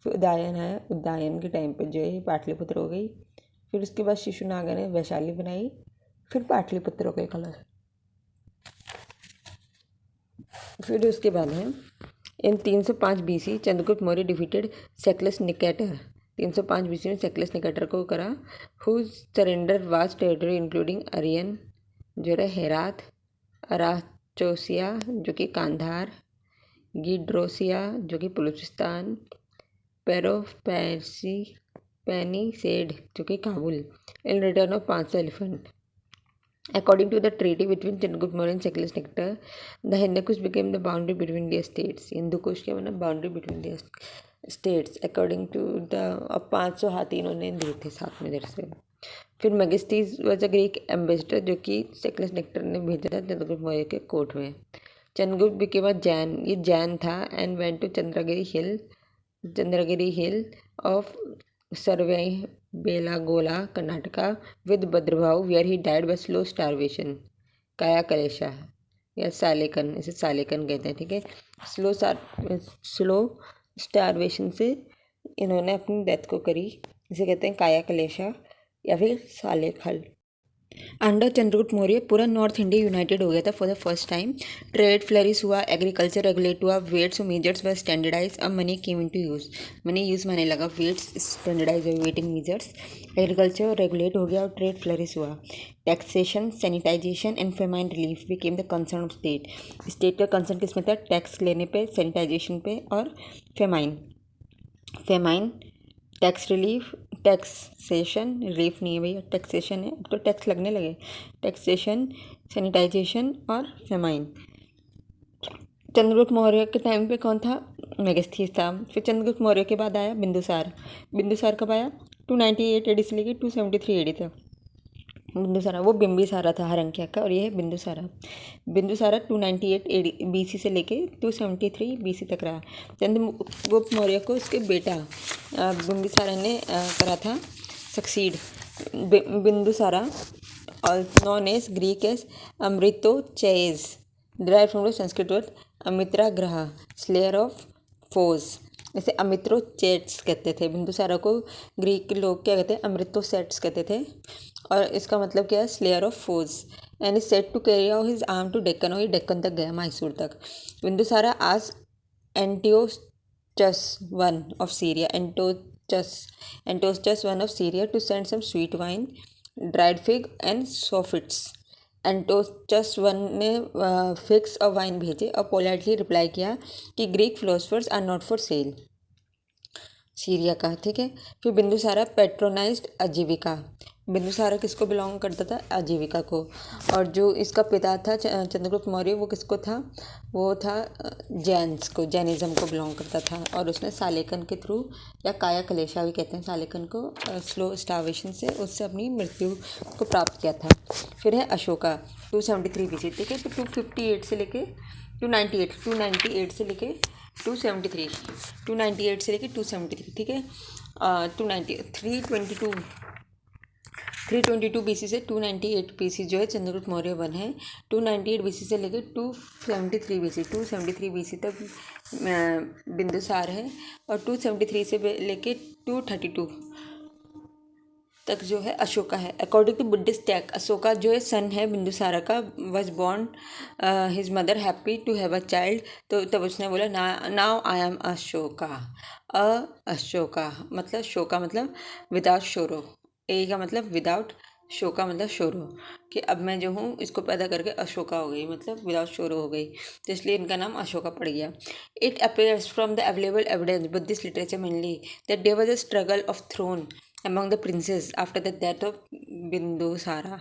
फिर उदयन आया, उदयन के टाइम पे जो है पाटलिपुत्र हो गई। फिर उसके बाद शिशुनागा ने वैशाली बनाई, फिर पाटलिपुत्र हो गई कलर। फिर उसके बाद है in 305 BC Chandragupta Maurya defeated Seleucus Nicator. 305 BC में सेक्लस निकेटर को करा, who surrender vast territory including Ariana जो है हेरात, अराचोसिया जो कि कांधार, गिड्रोसिया जो कि बलूचिस्तान, पेरोपैसी पेनीसेड जो कि Kabul, in return of 500 elephant. According to the treaty between Chandragupta Maurya and Seklas Nectar, the Hindu Kush became the boundary between the states. Hindu Kush क्या बना? Boundary between the states. According to the 500 हाथी इन्होंने दिए थे साथ में इधर से। फिर मेगिस्टीज वॉज अ ग्रीक एम्बेसडर जो कि सेक्लस नेक्टर ने भेजा था चंद्रगुप्त मौर्य के कोर्ट में। चंद्रगुप्त बिकेम अ जैन, ये जैन था, and went to Chandragiri hill of Shravana Belagola Karnataka with Bhadrabahu where he died by slow starvation kaya klesha या सालेकन, इसे सालेकन कहते हैं। ठीक है, स्लो स्लो स्टारवेशन से इन्होंने अपनी डेथ को करी, इसे कहते हैं काया कलेशा या फिर सालेखल। अंडर चंद्रगुप्त मौर्य पूरा नॉर्थ इंडिया यूनाइटेड हो गया था for the first time. Trade flourish हुआ, एग्रीकल्चर रेगुलेट हुआ, वेट्स और मेजर्स वर स्टैंडर्डाइज, अब money came into use, money use माने लगा, वेट्स स्टैंडर्डाइज और weight and measures, agriculture regulate हो गया और ट्रेड फ्लरिश हुआ। Taxation, sanitization and famine relief became the concern of state, state का कंसर्न किस में था, टैक्स लेने पे, सैनिटाइजेशन पे और famine. Famine, tax relief, taxation, relief नहीं है भैया, टैक्सेशन है, तो टैक्स लगने लगे, टैक्सेशन, सैनिटाइजेशन और फेमाइन। चंद्रगुप्त मौर्य के टाइम पे कौन था, मेगास्थीस था। फिर चंद्रगुप्त मौर्य के बाद आया बिंदुसार। बिंदुसार कब आया, 298 एडी से लेके 273 एडी तक। बिंदुसारा, वो बिम्बिसारा था हरंक्या का, और ये है बिंदुसारा। बिंदुसारा 298 एडी बीसी से लेके 273 बीसी तक रहा। चंद्रगुप्त मौर्य को उसके बेटा बिम्बिसारा ने करा था succeed. Bindusara also known as Greek as Amritochais, derived from the Sanskrit word Amitragraha, slayer of foes। इसे अमित्रोचेट्स कहते थे। बिंदुसारा को ग्रीक के लोग क्या कहते हैं, अमृतोसेट्स कहते थे, और इसका मतलब क्या है, slayer of foes. And is set to carry out his arm to Deccan, और ये डेक्कन तक गया, मैसूर तक। बिंदुसारा आज Antiochus one of Syria, Antiochus one of Syria to send some sweet wine, dried fig and sophists. Antiochus one ने फिक्स और वाइन भेजे और पोलाइटली रिप्लाई किया कि Greek philosophers are not for sale, Syria का, ठीक है। फिर बिंदुसारा पेट्रोनाइज्ड आजीविका। बिंदुसारा किसको बिलोंग करता था, आजीविका को। और जो इसका पिता था चंद्रगुप्त मौर्य, वो किसको था, वो था जैन्स को, जैनिज्म को बिलोंग करता था। और उसने सालेकन के थ्रू, या काया कलेशा भी कहते हैं सालेकन को, स्लो स्टार्वेशन से उससे अपनी मृत्यु को प्राप्त किया था। फिर है अशोका 273 बीसी, ठीक है। तो 258 से लेके 298 से लेके 273, ठीक है। 322 बीसी से 298 बीसी जो है चंद्रगुप्त मौर्य वन है। 298 बीसी से लेकर 273 बीसी तक बिंदुसार है, और 273 से लेके 232 तक जो है अशोका है। According to Buddhist text, Ashoka जो है सन है बिंदुसारा का, was born his mother happy to have a child, तो तब उसने बोला now I am Ashoka. Ashoka मतलब शोका मतलब विदाउट शोरो, ए का मतलब विदाउट, शोका मतलब शोरो, कि अब मैं जो हूँ इसको पैदा करके अशोका हो गई, मतलब विदाउट शोरो हो गई, तो इसलिए इनका नाम अशोका पड़ गया। It appears from the available evidence Buddhist literature mainly that there was a struggle of throne among the princes after the death of Bindusara.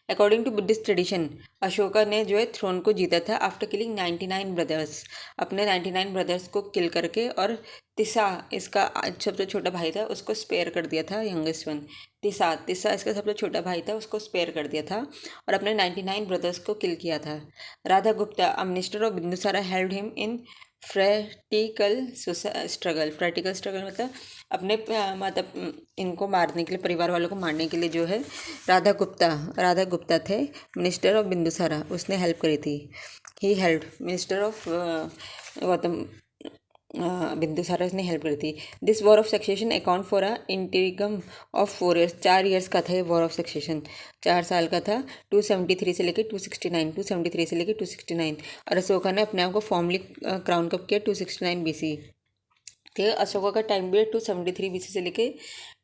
According to Buddhist tradition, Ashoka ने जो है थ्रोन को जीता था आफ्टर किलिंग 99 ब्रदर्स, अपने 99 ब्रदर्स को किल करके, और तिसा इसका सबसे छोटा भाई था, उसको स्पेयर कर दिया था, यंगेस्ट वन। तिसा इसका सबसे छोटा भाई था, उसको स्पेयर कर दिया था और अपने 99 ब्रदर्स को किल किया था। Radha Gupta, a minister of Bindusara, helped him in fratricidal struggle मतलब अपने माता इनको मारने के लिए, परिवार वालों को मारने के लिए जो है राधा गुप्ता थे, मिनिस्टर ऑफ बिंदुसारा, उसने हेल्प करी थी। He help minister of Gautam Bindusara ने हेल्प करी थी। This war of succession account for a interregnum of 4 years, 4 years का था ये वॉर ऑफ सक्सेशन, 4 साल का था। 273 से लेकर 269 और अशोका ने अपने आप को फॉर्मली क्राउन कब किया, 269 बीसी। ठीक है, अशोका का टाइम पीरियड 273 बीसी से लेके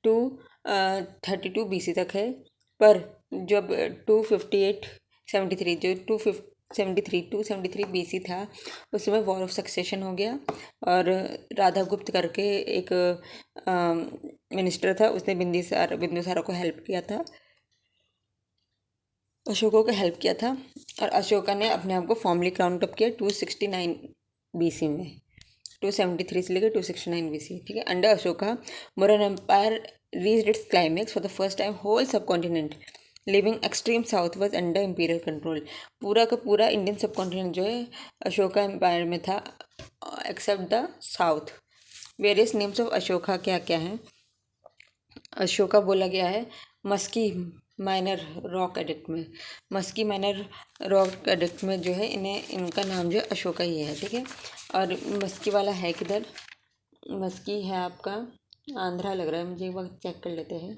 232 बीसी तक है। पर जब 273 बीसी था, उस समय वॉर ऑफ सक्सेशन हो गया, और राधा गुप्त करके एक मिनिस्टर था, उसने बिंदुसारा को हेल्प किया था, अशोका को हेल्प किया था, और अशोका ने अपने आप को फॉर्मली क्राउन कब किया, 269 बीसी में, 273 से लेकर 269 बीसी। ठीक है, under Ashoka Mauryan empire reached its climax for the first time, whole subcontinent leaving extreme south was under imperial control. पूरा का पूरा इंडियन सब कॉन्टिनेंट जो है अशोका एम्पायर में था, except the south. Various names of Ashoka क्या क्या हैं, अशोका बोला गया है मस्की माइनर रॉक एडिक्ट में, मस्की माइनर रॉक एडिक्ट में जो है इनका नाम जो है अशोका ही है। ठीक है, और मस्की वाला है किधर, मस्की है आपका आंध्रा लग रहा है मुझे, एक बार चेक कर लेते हैं।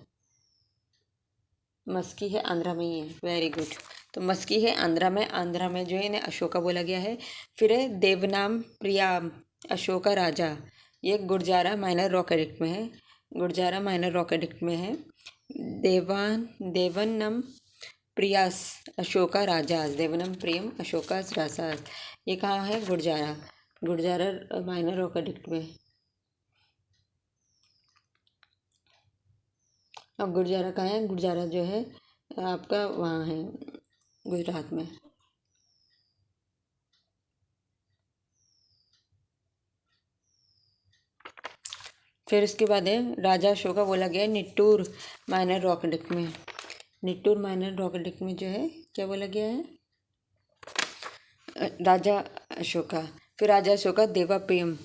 मस्की है आंध्रा में ही है, वेरी गुड। तो मस्की है आंध्रा में जो है इन्हें अशोका बोला गया है। फिर है देवनाम प्रियाम अशोका राजा, ये गुर्जारा माइनर रॉक एडिक्ट में है, गुर्जारा माइनर रॉक एडिक्ट में है। देवनम प्रियास अशोका राजास, देवनम प्रियम अशोका राजास, ये कहाँ है? Gurjara, Gurjara minor rock edict में। अब गुर्जारा कहाँ है? गुर्जारा जो है आपका वहाँ है गुजरात में। फिर इसके बाद है राजा अशोका बोला गया निट्टूर माइनर रॉक एडिक्ट में। निट्टूर माइनर रॉक एडिक्ट में जो है क्या बोला गया है? राजा अशोका। फिर राजा अशोका देवा प्रेम,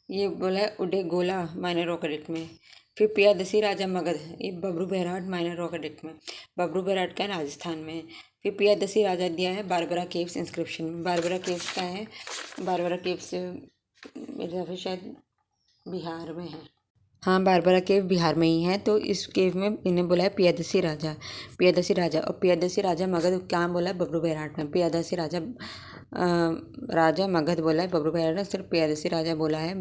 ये बोला है उडे गोला माइनर रॉक एडिक्ट में। फिर पियादसी राजा मगध, ये बब्रू बैराट माइनर रॉक एडिक्ट में, बब्रू बैराट का है राजस्थान में। फिर पियादसी राजा दिया है बारबरा केव्स इंस्क्रिप्शन में। बारबरा केव्स का है, बारबरा केव्स मेरे हिसाब से शायद बिहार में है। हाँ, बारबरा केव बिहार में ही है। तो इस केव में इन्हें बोला है पियादसी राजा, पियादसी राजा। और पियादसी राजा मगध कहाँ बोला है? बब्रू बैराट में। पियादसी राजा राजा मगध बोला है बब्रू बैराट ने, सिर्फ पियादसी राजा बोला है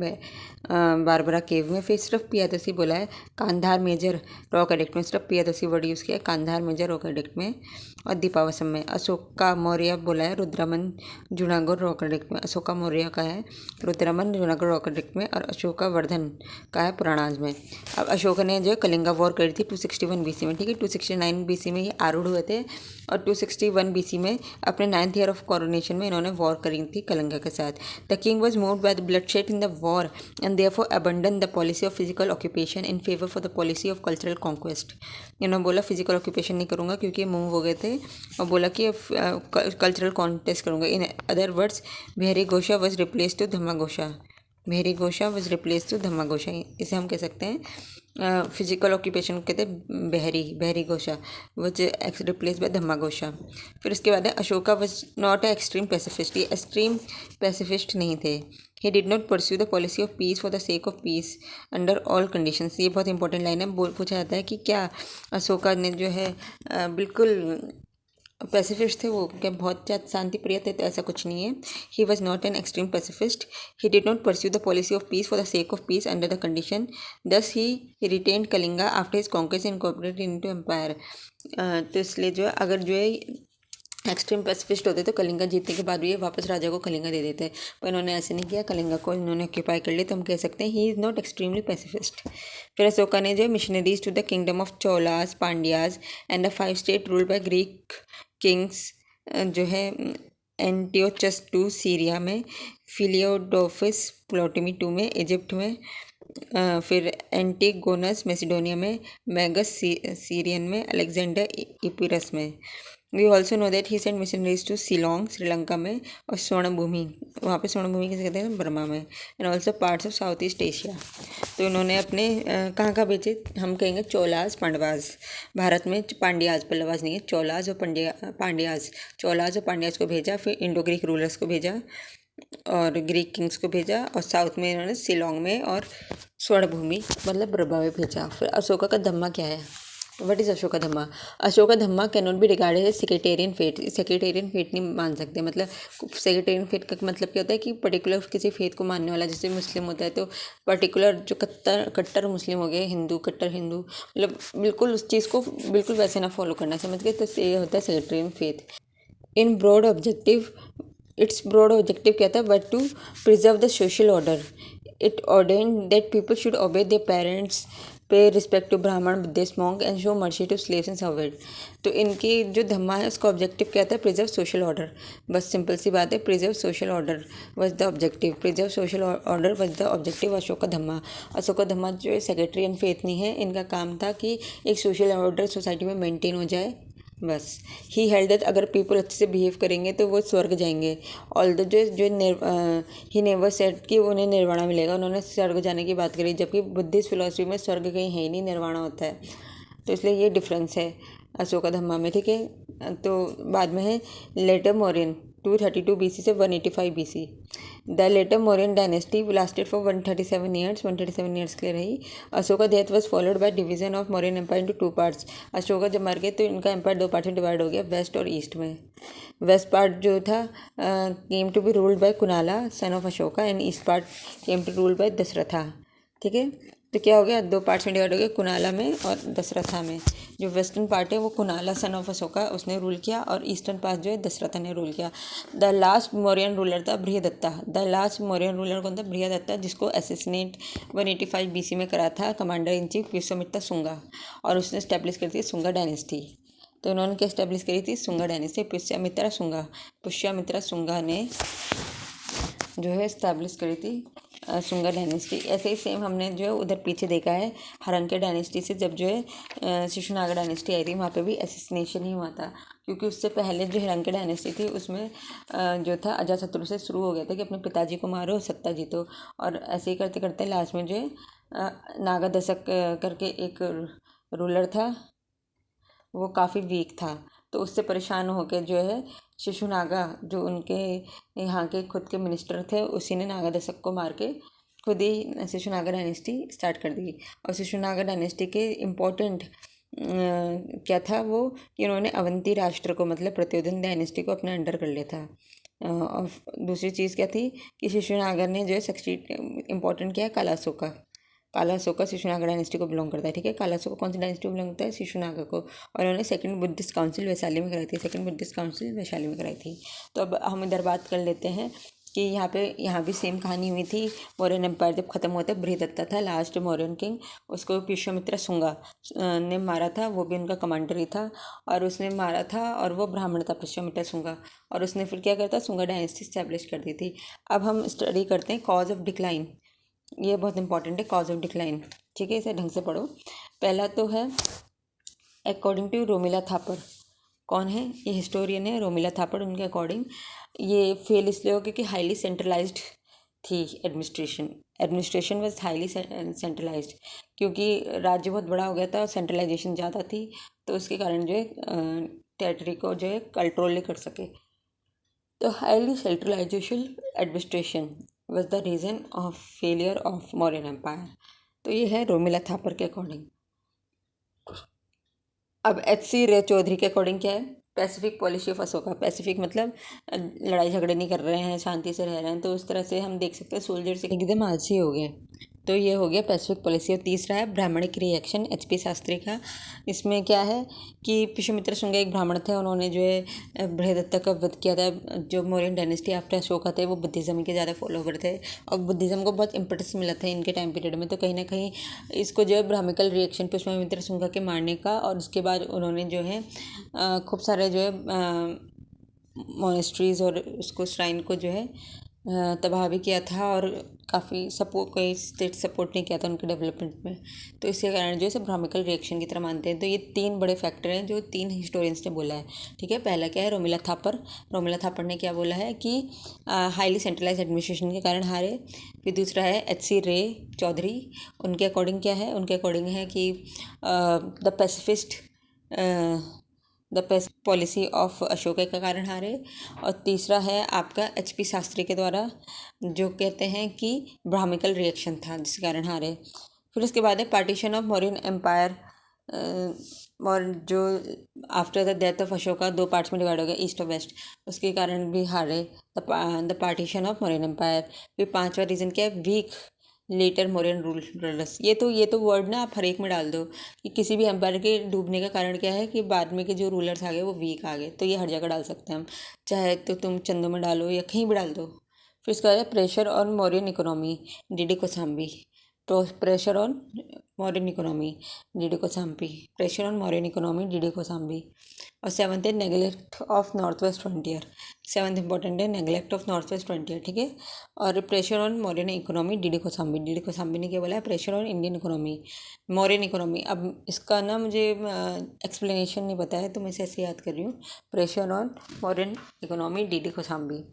बारबरा केव में। फिर सिर्फ पियादसी बोला है कांधार मेजर रॉक एडिक्ट में, सिर्फ पियादसी वर्ड यूज़ किया है कांधार मेजर रॉक एडिक्ट में। और दीपावसम में अशोका मौर्य बोला है रुद्रमन जूनागढ़ रॉक एडिक्ट में, अशोका मौर्य का है रुद्रमन जूनागढ़ रॉक एडिक्ट में। और अशोका वर्धन का है पुराणाज में। अब अशोक ने जो कलिंगा वॉर करी थी 261 BC में, ठीक है। 269 BC में ये आरूढ़ हुए थे और 261 BC में अपने 9th ईयर ऑफ कोरोनेशन में इन्होंने वॉर करी थी कलिंगा के साथ। The king was moved by the bloodshed in the war and therefore abandon the policy of physical occupation in favour for the policy of cultural conquest. इन्होंने बोला फिजिकल ऑक्यूपेशन नहीं करूँगा क्योंकि मूव हो गए थे, और बोला कि कल्चरल कॉन्टेस्ट करूँगा। In other words Bheri Ghosha was replace to Dhamma Ghosha, Bheri Ghosha was replace to Dhamma Ghosha. इसे हम कह सकते हैं फिजिकल ऑक्यूपेशन कहते हैं Bheri Ghosha was replace by Dhamma Ghosha. फिर इसके बाद है Ashoka was not a extreme pacifist, ये एक्सट्रीम पैसिफिस्ट नहीं थे। He did not pursue the policy of peace for the sake of peace under all conditions. ये बहुत इंपॉर्टेंट लाइन है। पूछा जाता है कि क्या अशोका ने जो है बिल्कुल पैसिफिस्ट थे, वो क्या बहुत ज़्यादा शांति प्रिय थे? तो ऐसा कुछ नहीं है। He was not an extreme pacifist. He did not pursue the policy of peace for the sake of peace under the condition, thus he retained Kalinga after his conquest incorporated into empire. तो इसलिए जो है अगर जो है एक्सट्रीम पैसिफिस्ट होते तो कलिंगा जीतने के बाद भी ये वापस राजा को कलिंगा दे देते, पर इन्होंने ऐसे नहीं किया, कलिंगा को इन्होंने ऑक्यूपाई कर लिया। तो हम कह सकते हैं he is not extremely pacifist. फिर अशोका ने जो missionaries to the kingdom of Cholas Pandyas and the 5 state ruled by Greek kings जो है एंटियोचस टू सीरिया में, फिलियोडोफिस प्टोलेमी टू में इजिप्ट में, फिर एंटीगोनस मैसिडोनिया में, मैगस सीरियन में, अलेक्जेंडर इपिरस में। We also know that he sent missionaries to Ceylon Sri Lanka में, और स्वर्णभूमि, वहाँ पे स्वर्णभूमि किसे कहते हैं? बर्मा में, and also parts of south east Asia. तो इन्होंने अपने कहाँ भेजे? हम कहेंगे चोलास पांडवाज। भारत में पांड्याज, पल्लवाज नहीं है, चोलाज और पांड्याज, चोलाज और पांड्याज को भेजा। फिर इंडो ग्रीक रूलर्स को भेजा और ग्रीक किंग्स को भेजा, और साउथ में इन्होंने सिलोंग में और स्वर्णभूमि मतलब बर्मा में भेजा। फिर अशोका का धम्मा क्या है? What is Ashoka Dhamma? Ashoka Dhamma can not be regarded as sectarian faith. Sectarian faith नहीं मान सकते। मतलब सेक्रेटेरियन फेथ का मतलब क्या होता है कि पर्टिकुलर किसी फेथ को मानने वाला, जैसे मुस्लिम होता है तो पर्टिकुलर जो कट्टर मुस्लिम हो गए, हिंदू कट्टर हिंदू, मतलब बिल्कुल उस चीज़ को बिल्कुल वैसे ना फॉलो करना, समझ गए? तो ये होता है sectarian faith. In broad objective, its broad objective क्या था? But to preserve the social order. It ordained that people should obey their parents, pay respect to Brahmin Buddhist monk and show mercy to slaves and servant. तो इनकी जो धम्मा है उसका ऑब्जेक्टिव क्या था? Preserve social order. बस सिंपल सी बात है, preserve social order was the objective, preserve social order was the objective Ashoka Dhamma. Ashoka धम्मा जो सेक्रेटरियन फेथ नहीं है, इनका काम था कि एक सोशल ऑर्डर सोसाइटी में मेंटेन हो जाए, बस। ही हेल्ड दैट अगर पीपल अच्छे से बिहेव करेंगे तो वो स्वर्ग जाएंगे। All the he never said कि उन्हें निर्वाणा मिलेगा, उन्होंने स्वर्ग जाने की बात करी, जबकि बुद्धिस्ट फिलॉसफी में स्वर्ग कहीं है ही नहीं, निर्वाणा होता है। तो इसलिए ये डिफरेंस है अशोका धम्मा में, ठीक है। तो बाद में है लेटर मौर्यन 232 BC से 185 BC। The later Mauryan dynasty lasted for 137 years, 137 years के लिए रही. Ashoka death was followed by division of Mauryan empire into 2 parts. Ashoka जब मर गए तो इनका एम्पायर 2 पार्ट्स में डिवाइड हो गया, वेस्ट और ईस्ट में. वेस्ट पार्ट जो था came to be ruled by Kunala son of Ashoka, and east part came to ruled by Dasharatha. ठीक है, तो क्या हो गया, 2 पार्ट्स में डिवाइड हो गया, कुनाला में और दशरथा में. जो वेस्टर्न पार्ट है वो कुनाला सन ऑफ अशोका उसने रूल किया, और ईस्टर्न पार्ट जो है दशरथा ने रूल किया. द लास्ट मौर्यन रूलर था बृहदत्ता. द लास्ट मौर्यन रूलर कौन था? बृहदत्ता, जिसको असेसिनेट 185 BC में करा था commander in chief Pushyamitra Shunga, और उसने स्टैब्लिश करी थी शुंगा डायनेस्टी. तो उन्होंने क्या स्टैब्लिश करी थी? शुंगा डायनेस्टी. पुष्यमित्र शुंगा ने जो है इस्टेब्लिश करी थी शुंगा डायनेस्टी. ऐसे ही सेम हमने जो है उधर पीछे देखा है हरंके डायनेस्टी से, जब जो है शिशुनागा डायनेस्टी आई थी वहाँ पे भी एसेसिनेशन ही हुआ था, क्योंकि उससे पहले जो हरंके डायनेस्टी थी उसमें जो था अजातशत्रु से शुरू हो गया था कि अपने पिताजी को मारो सत्ता जीतो, और ऐसे ही करते करते लास्ट में जो है नागा दशक करके एक रूलर था, वो काफ़ी वीक था. तो उससे परेशान होकर जो है शिशुनागा, जो उनके यहाँ के खुद के मिनिस्टर थे, उसी ने नागा दशक को मार के खुद ही शिशुनागा डायनेस्टी स्टार्ट कर दी. और शिशुनागा डायनेस्टी के इम्पोर्टेंट क्या था वो, कि उन्होंने अवंती राष्ट्र को, मतलब प्रत्योदन डायनेस्टी को अपने अंडर कर लिया था. और दूसरी चीज़ क्या थी कि शिशुनागा ने जो है सक्सीड इम्पोर्टेंट क्या है, कालाशोका शिशुनागा डायनेस्टी को बिलोंग करता है. ठीक है, कालाशोका कौन सी डायनेस्टी को बिलोंग करता है? शिशुनागा को. और उन्होंने सेकंड बुद्धिस्ट काउंसिल वैशाली में कराई थी. तो अब हम इधर बात कर लेते हैं कि यहाँ भी सेम कहानी हुई थी. मौर्यन एम्पायर जब खत्म हुआ था, बृहदत्ता था लास्ट मौर्यन किंग, उसको पुष्यमित्र शुंगा ने मारा था, वो भी उनका कमांडर ही था, और उसने मारा था, और वो ब्राह्मण था पुष्यमित्र शुंगा, और उसने फिर क्या करता, शुंगा डायनेस्टी स्टैब्लिश कर दी थी. अब हम स्टडी करते हैं कॉज ऑफ डिक्लाइन. ये बहुत इंपॉर्टेंट है, कॉज ऑफ डिक्लाइन. ठीक है, इसे ढंग से पढ़ो. पहला तो है अकॉर्डिंग टू रोमिला थापर. कौन है ये? हिस्टोरियन है रोमिला थापर. उनके अकॉर्डिंग ये फेल इसलिए हो क्योंकि हाईली सेंट्रलाइज्ड थी एडमिनिस्ट्रेशन वाज हाईली सेंट्रलाइज्ड, क्योंकि राज्य बहुत बड़ा हो गया था और सेंट्रलाइजेशन ज़्यादा थी, तो उसके कारण जो है टेरिटरी को जो है कंट्रोल नहीं कर सके. तो highly centralization administration was the reason of failure of Mauryan Empire. तो ये है रोमिला थापर के अकॉर्डिंग. अब HC रे चौधरी के अकॉर्डिंग क्या है? Pacific policy of Ashoka. Pacific मतलब लड़ाई झगड़े नहीं कर रहे हैं, शांति से रह रहे हैं, तो उस तरह से हम देख सकते हैं सोल्जर्स एकदम आलसी हो गए. तो ये हो गया पैसिफिक पॉलिसी. और तीसरा है ब्राह्मणिक रिएक्शन, HP शास्त्री का. इसमें क्या है कि पुष्यमित्र शुंगा एक ब्राह्मण थे, उन्होंने जो है बृहदत्ता का वध किया था. जो मौर्यन डायनेस्टी आफ्टर अशोका थे वो बुद्धिज़्म के ज़्यादा फॉलोवर थे, और बुद्धिज़्म को बहुत इंपॉर्टेंस मिला था इनके टाइम पीरियड में. तो कहीं ना कहीं इसको जो है ब्राह्मिकल रिएक्शन पुष्यमित्र शुंगा के मारने का, और उसके बाद उन्होंने जो है खूब सारे जो है मोनेस्ट्रीज़ और उसको श्राइन को जो है तबाह भी किया था, और काफ़ी कोई स्टेट सपोर्ट नहीं किया था उनके डेवलपमेंट में. तो इसके कारण जो है सब ब्राह्मिकल रिएक्शन की तरह मानते हैं. तो ये 3 बड़े फैक्टर हैं जो 3 हिस्टोरियंस ने बोला है. ठीक है, पहला क्या है? रोमिला थापर ने क्या बोला है कि हाईली सेंट्रलाइज एडमिनिस्ट्रेशन के कारण हारे. फिर दूसरा है HC रे चौधरी. उनके अकॉर्डिंग क्या है? उनके अकॉर्डिंग है कि the pacifist policy of Ashoka के कारण हारे. और तीसरा है आपका HP शास्त्री के द्वारा, जो कहते हैं कि ब्राह्मिकल रिएक्शन था जिसके कारण हारे. फिर उसके बाद है पार्टीशन ऑफ मौर्यन एम्पायर, और जो after the death of Ashoka 2 parts में डिवाइड हो गया, ईस्ट और वेस्ट, उसके कारण भी हारे. The partition of Mauryan empire. फिर 5वां रीज़न क्या है? Weak later Mauryan rulers. ये तो वर्ड ना आप हर एक में डाल दो कि किसी भी एम्पायर के डूबने का कारण क्या है कि बाद में के जो रूलर्स आ गए वो वीक आ गए. तो ये हर जगह डाल सकते हैं हम, चाहे तो तुम चंदों में डालो या कहीं भी डाल दो. फिर इसका है pressure on Mauryan economy, DD Kosambi. तो pressure on Mauryan economy, DD Kosambi. Pressure on Mauryan economy, DD Kosambi. और 7th है neglect of north west frontier. 7th important है neglect of north west frontier. ठीक है, और pressure on Mauryan economy, DD Kosambi ने क्या बोला है? Pressure on Indian economy, Mauryan economy. अब इसका ना मुझे एक्सप्लेनेशन नहीं पता है, तो मैं इसे ऐसे याद कर रही हूँ. Pressure on Mauryan economy, DD Kosambi.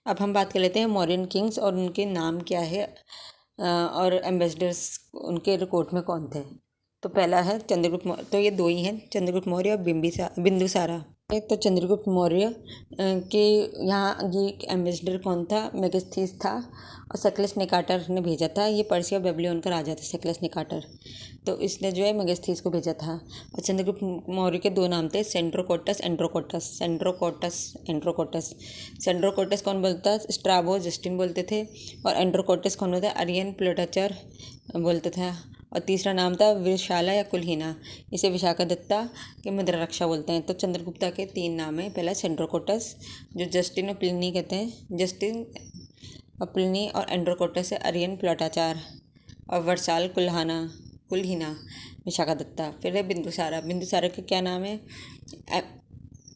अब हम बात कर लेते हैं मौर्यन किंग्स और उनके नाम क्या है, और एम्बेसडर्स उनके कोर्ट में कौन थे. तो पहला है चंद्रगुप्त मौर्य. तो ये 2 ही हैं, चंद्रगुप्त मौर्य और बिंदुसारा. तो चंद्रगुप्त मौर्य के यहाँ ये एम्बेसडर कौन था? मेगास्थीस था और सेकलस निकाटर ने भेजा था। ये पर्सिया बेबीलोन का राजा था सेकलस निकाटर, तो इसने जो है मेगास्थीस को भेजा था। और चंद्रगुप्त मौर्य के दो नाम थे, सेंड्रोकोटस एंड्रोकोटस। सेंड्रोकोटस कौन बोलता है? स्ट्राबो जस्टिन बोलते थे। और एंड्रोकोटस कौन बोलता है? अरियन प्लूटाचार बोलते थे। और तीसरा नाम था विशाला या कुलहीना, इसे विशाखादत्ता के मुद्रा रक्षा बोलते हैं। तो चंद्रगुप्ता के तीन नाम हैं। पहला सेंड्रोकोटस, जो जस्टिन और प्लिनी कहते हैं, जस्टिन और प्लिनी, और एंड्रोकोटस है अरियन प्लूटाचार, और वर्साल कुलहीना विशाखादत्ता। फिर है बिंदुसारा। बिंदुसारा के क्या नाम है?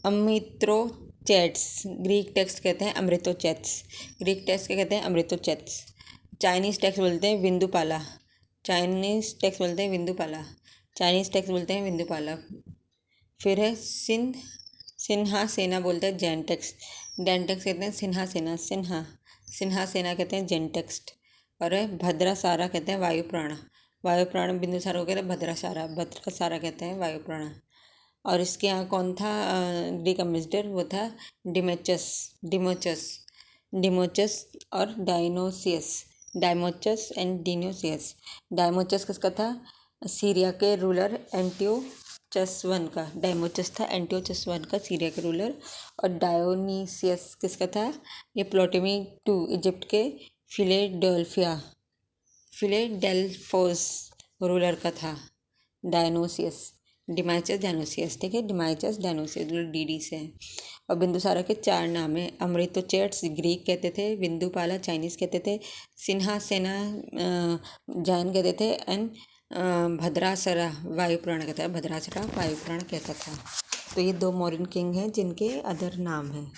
अमित्रोचेट्स, ग्रीक टेक्स्ट कहते हैं अमृतोचेट्स। ग्रीक टेक्स्ट क्या कहते हैं? अमृतोचेट्स। चाइनीज़ टेक्स्ट बोलते हैं विंदुपाला। चाइनीज़ टेक्स्ट बोलते हैं विंदुपाला। फिर है सिन्हा सेना बोलते हैं जैन टेक्स्ट। जैन टेक्स्ट कहते हैं सिन्हा सेना कहते हैं जैन टेक्स्ट। और है भद्रासारा कहते हैं वायुप्राण बिंदुसार हो गया भद्रासारा कहते हैं वायुप्राण। और इसके यहाँ कौन था ग्रीक एम्बेसडर? वो था डिमोचस और डायमोचस एंड डिनोसियस। डायमोचस किसका था? सीरिया के रूलर एंटियोचस वन का। डायमोचस था एंटियोचस वन का, सीरिया के रूलर। और डायोनीसियस किसका था? ये प्टोलेमी टू, इजिप्ट के फिलेडेल्फोस रूलर का था डायनोसियस। डायनोसियस, ठीक है, डिमाइचस डायनोसियस डीडी से। और बिंदुसारा के चार नाम हैं। अमृतोचेट्स ग्रीक कहते थे, बिंदुपाला चाइनीज़ कहते थे, सिन्हा सेना जैन कहते थे, एंड भद्रासरा वायुपुराण कहता था। तो ये दो मौर्यन किंग हैं जिनके अदर नाम हैं।